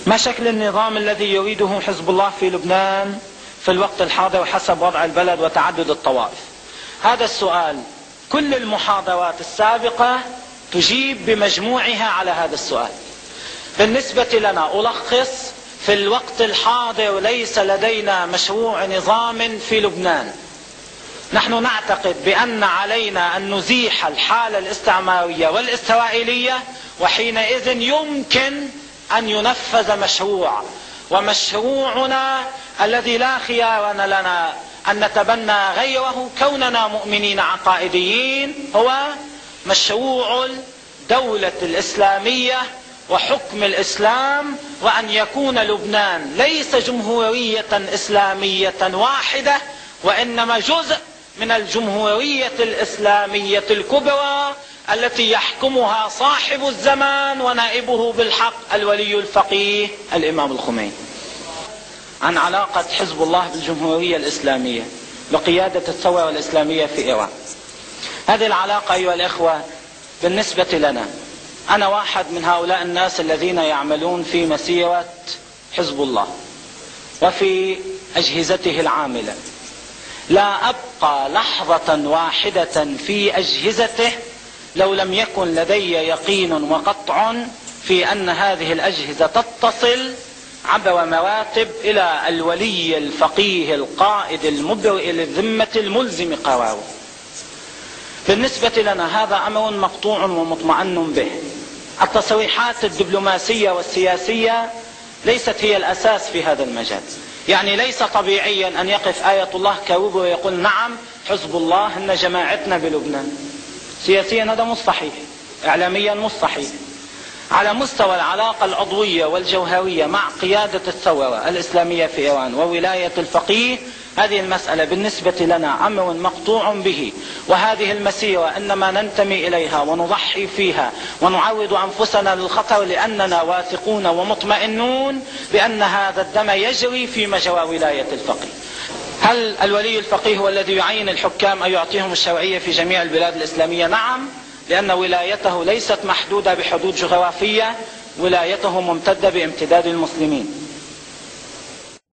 ما شكل النظام الذي يريده حزب الله في لبنان في الوقت الحاضر حسب وضع البلد وتعدد الطوائف؟ هذا السؤال كل المحاضرات السابقة تجيب بمجموعها على هذا السؤال. بالنسبة لنا ألخص: في الوقت الحاضر ليس لدينا مشروع نظام في لبنان. نحن نعتقد بأن علينا أن نزيح الحالة الاستعمارية والإسرائيلية، وحينئذ يمكن أن ينفذ مشروع. ومشروعنا الذي لا خيار لنا أن نتبنى غيره كوننا مؤمنين عقائديين هو مشروع الدولة الإسلامية وحكم الإسلام، وأن يكون لبنان ليس جمهورية إسلامية واحدة، وإنما جزء من الجمهورية الإسلامية الكبرى التي يحكمها صاحب الزمان ونائبه بالحق الولي الفقيه الإمام الخميني. عن علاقة حزب الله بالجمهورية الإسلامية بقيادة الثورة الإسلامية في إيران. هذه العلاقة أيها الإخوة بالنسبة لنا، أنا واحد من هؤلاء الناس الذين يعملون في مسيرة حزب الله وفي أجهزته العاملة. لا أبقى لحظة واحدة في أجهزته لو لم يكن لدي يقين وقطع في أن هذه الأجهزة تتصل عبر مراتب إلى الولي الفقيه القائد المبرئ للذمة الملزم قراره. بالنسبة لنا هذا أمر مقطوع ومطمئن به. التصريحات الدبلوماسية والسياسية ليست هي الأساس في هذا المجال. يعني ليس طبيعيا أن يقف آية الله كروب ويقول نعم حزب الله إن جماعتنا بلبنان. سياسيا هذا مستحيل، إعلاميا مستحيل. على مستوى العلاقة العضوية والجوهرية مع قيادة الثورة الإسلامية في إيران وولاية الفقيه، هذه المسألة بالنسبة لنا أمر مقطوع به. وهذه المسيرة إنما ننتمي إليها ونضحي فيها ونعرض أنفسنا للخطر لأننا واثقون ومطمئنون بأن هذا الدم يجري في مجرى ولاية الفقيه. هل الولي الفقيه هو الذي يعين الحكام أو يعطيهم الشرعية في جميع البلاد الإسلامية؟ نعم، لأن ولايته ليست محدودة بحدود جغرافية، ولايته ممتدة بامتداد المسلمين.